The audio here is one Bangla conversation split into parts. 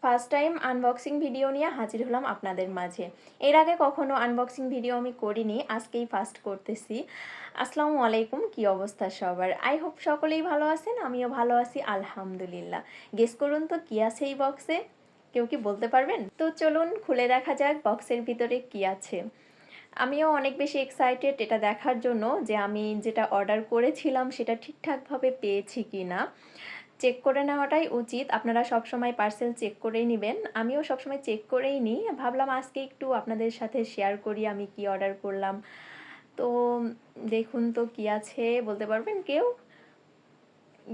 ফার্স্ট টাইম আনবক্সিং ভিডিও নিয়ে হাজির হলাম আপনাদের মাঝে। এর আগে কখনো আনবক্সিং ভিডিও আমি করিনি, আজকেই ফার্স্ট করতেছি। আসসালামু আলাইকুম, কি অবস্থা সবার? আই হোপ সকলেই ভালো আছেন, আমিও ভালো আছি আলহামদুলিল্লাহ। গেস করুন তো কি আছে এই বক্সে? কেউ কি বলতে পারবেন? তো চলুন খুলে দেখা যাক বক্সের ভিতরে কি আছে। আমিও অনেক বেশি এক্সাইটেড এটা দেখার জন্য যে আমি যেটা অর্ডার করেছিলাম সেটা ঠিকঠাকভাবে পেয়েছি কি না। চেক করে নেওয়াটাই উচিত। আপনারা সবসময় পার্সেল চেক করেই নেবেন, আমিও সবসময় চেক করেই নিই। ভাবলাম আজকে একটু আপনাদের সাথে শেয়ার করি আমি কি অর্ডার করলাম। তো দেখুন তো কি আছে, বলতে পারবেন কেউ?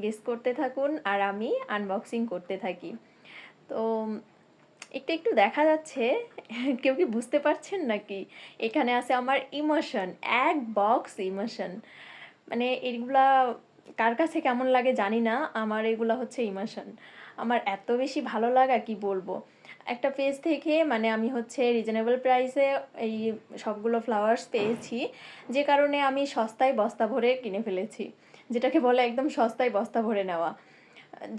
গেস করতে থাকুন আর আমি আনবক্সিং করতে থাকি। তো একটু একটু দেখা যাচ্ছে, কেউ কি বুঝতে পারছেন নাকি? এখানে আছে আমার ইমোশন, এক বক্স ইমোশন। মানে এগুলা কার কাছে কেমন লাগে জানি না, আমার এগুলা হচ্ছে ইমোশন। আমার এত বেশি ভালো লাগা কি বলবো। একটা পেজ থেকে মানে আমি হচ্ছে রিজনেবল প্রাইসে এই সবগুলো ফ্লাওয়ার্স পেয়েছি, যে কারণে আমি সস্তায় বস্তা ভরে কিনে ফেলেছি, যেটাকে বলে একদম সস্তায় বস্তা ভরে নেওয়া।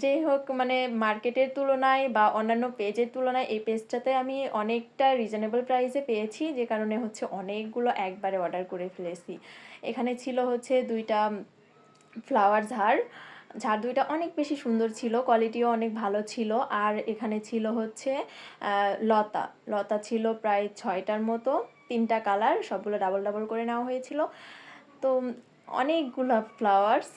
যেই হোক, মানে মার্কেটের তুলনায় বা অন্যান্য পেজের তুলনায় এই পেজটাতে আমি অনেকটা রিজনেবল প্রাইসে পেয়েছি, যে কারণে হচ্ছে অনেকগুলো একবারে অর্ডার করে ফেলেছি। এখানে ছিল হচ্ছে 2টা ফ্লাওয়ার ঝাড়। ঝাড় 2টা অনেক বেশি সুন্দর ছিল, কোয়ালিটিও অনেক ভালো ছিল। আর এখানে ছিল হচ্ছে লতা। লতা ছিল প্রায় 6টার মতো, 3টা কালার, সবগুলো ডাবল ডাবল করে নেওয়া হয়েছিল। তো অনেকগুলো ফ্লাওয়ার্স।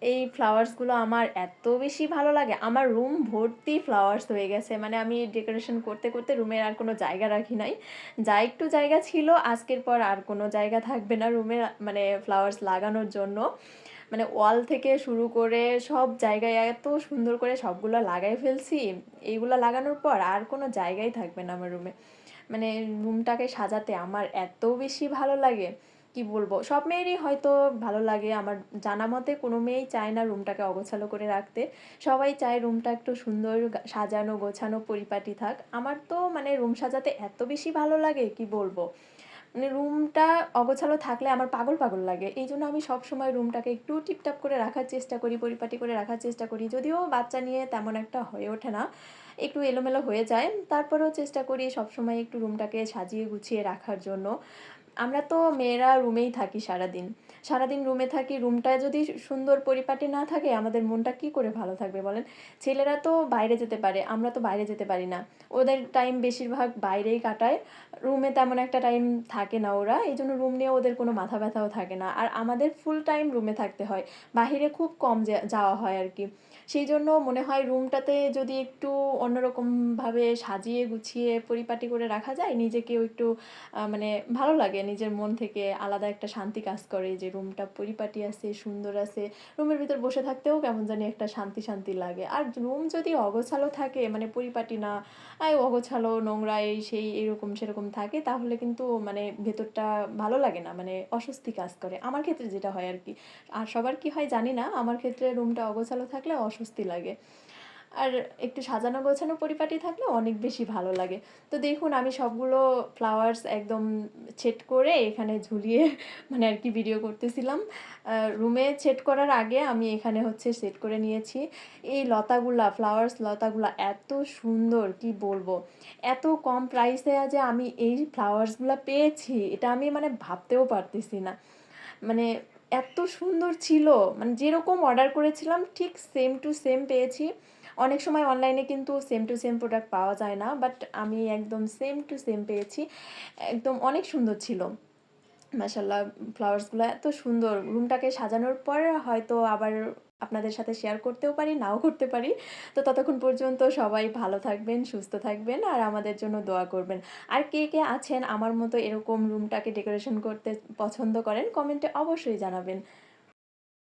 এই ফ্লাওয়ার্সগুলো আমার এত বেশি ভালো লাগে, আমার রুম ভর্তি ফ্লাওয়ার্স হয়ে গেছে। মানে আমি ডেকোরেশন করতে করতে রুমের আর কোনো জায়গা রাখি নাই। যা একটু জায়গা ছিল, আজকের পর আর কোনো জায়গা থাকবে না রুমে মানে ফ্লাওয়ার্স লাগানোর জন্য। মানে ওয়াল থেকে শুরু করে সব জায়গায় এত সুন্দর করে সবগুলো লাগাই ফেলছি। এইগুলো লাগানোর পর আর কোনো জায়গাই থাকবে না আমার রুমে। মানে রুমটাকে সাজাতে আমার এত বেশি ভালো লাগে কি বলবো। সব মেয়েরই হয়তো ভালো লাগে, আমার জানা মতে কোনো মেয়েই চায় না রুমটাকে অগোছালো করে রাখতে। সবাই চায় রুমটা একটু সুন্দর সাজানো গোছানো পরিপাটি থাক। আমার তো মানে রুম সাজাতে এত বেশি ভালো লাগে কি বলবো। মানে রুমটা অগোছালো থাকলে আমার পাগল পাগল লাগে, এই জন্য আমি সবসময় রুমটাকে একটু টিপটাপ করে রাখার চেষ্টা করি, পরিপাটি করে রাখার চেষ্টা করি। যদিও বাচ্চা নিয়ে তেমন একটা হয়ে ওঠে না, একটু এলোমেলো হয়ে যায়, তারপরেও চেষ্টা করি সবসময় একটু রুমটাকে সাজিয়ে গুছিয়ে রাখার জন্য। আমরা তো মেয়েরা রুমেই থাকি সারাদিন, সারাদিন রুমে থাকি। রুমটা যদি সুন্দর পরিপাটি না থাকে আমাদের মনটা কি করে ভালো থাকবে বলেন? ছেলেরা তো বাইরে যেতে পারে, আমরা তো বাইরে যেতে পারি না। ওদের টাইম বেশিরভাগ বাইরেই কাটায়, রুমে তেমন একটা টাইম থাকে না ওরা, এই জন্য রুম নিয়ে ওদের কোনো মাথা ব্যথাও থাকে না। আর আমাদের ফুল টাইম রুমে থাকতে হয়, বাহিরে খুব কম যাওয়া হয় আর কি। সেই জন্য মনে হয় রুমটাতে যদি একটু অন্যরকমভাবে সাজিয়ে গুছিয়ে পরিপাটি করে রাখা যায়, নিজেকেও একটু মানে ভালো লাগে, নিজের মন থেকে আলাদা একটা শান্তি কাজ করে যে রুমটা পরিপাটি আছে, সুন্দর আছে। রুমের ভিতর বসে থাকতেও কেমন জানি একটা শান্তি শান্তি লাগে। আর রুম যদি অগোছালো থাকে, মানে পরিপাটি না, অগোছালো নোংরা এই সেই এরকম সেরকম থাকে, তাহলে কিন্তু মানে ভেতরটা ভালো লাগে না, মানে অস্বস্তি কাজ করে আমার ক্ষেত্রে যেটা হয় আর কি। আর সবার কি হয় জানি না, আমার ক্ষেত্রে রুমটা অগোছালো থাকলে অস্বস্তি লাগে। আর একটু সাজানো গোছানো পরিপাটি থাকলে অনেক বেশি ভালো লাগে। তো দেখুন আমি সবগুলো ফ্লাওয়ার্স একদম সেট করে এখানে ঝুলিয়ে মানে আর কি ভিডিও করতেছিলাম। রুমে সেট করার আগে আমি এখানে হচ্ছে সেট করে নিয়েছি। এই লতাগুলা, ফ্লাওয়ার্স লতাগুলা এত সুন্দর কি বলবো। এত কম প্রাইসে যে আমি এই ফ্লাওয়ার্সগুলো পেয়েছি, এটা আমি মানে ভাবতেও পারতেছি না। মানে এত সুন্দর ছিল, মানে যেরকম অর্ডার করেছিলাম ঠিক সেম টু সেম পেয়েছি। অনেক সময় অনলাইনে কিন্তু সেম টু সেম প্রোডাক্ট পাওয়া যায় না, বাট আমি একদম সেম টু সেম পেয়েছি। একদম অনেক সুন্দর ছিল মাশাল্লাহ। ফ্লাওয়ার্সগুলো এত সুন্দর, রুমটাকে সাজানোর পর হয়তো আবার আপনাদের সাথে শেয়ার করতেও পারি, নাও করতে পারি। তো ততক্ষণ পর্যন্ত সবাই ভালো থাকবেন, সুস্থ থাকবেন, আর আমাদের জন্য দোয়া করবেন। আর কে কে আছেন আমার মতো এরকম রুমটাকে ডেকোরেশন করতে পছন্দ করেন, কমেন্টে অবশ্যই জানাবেন।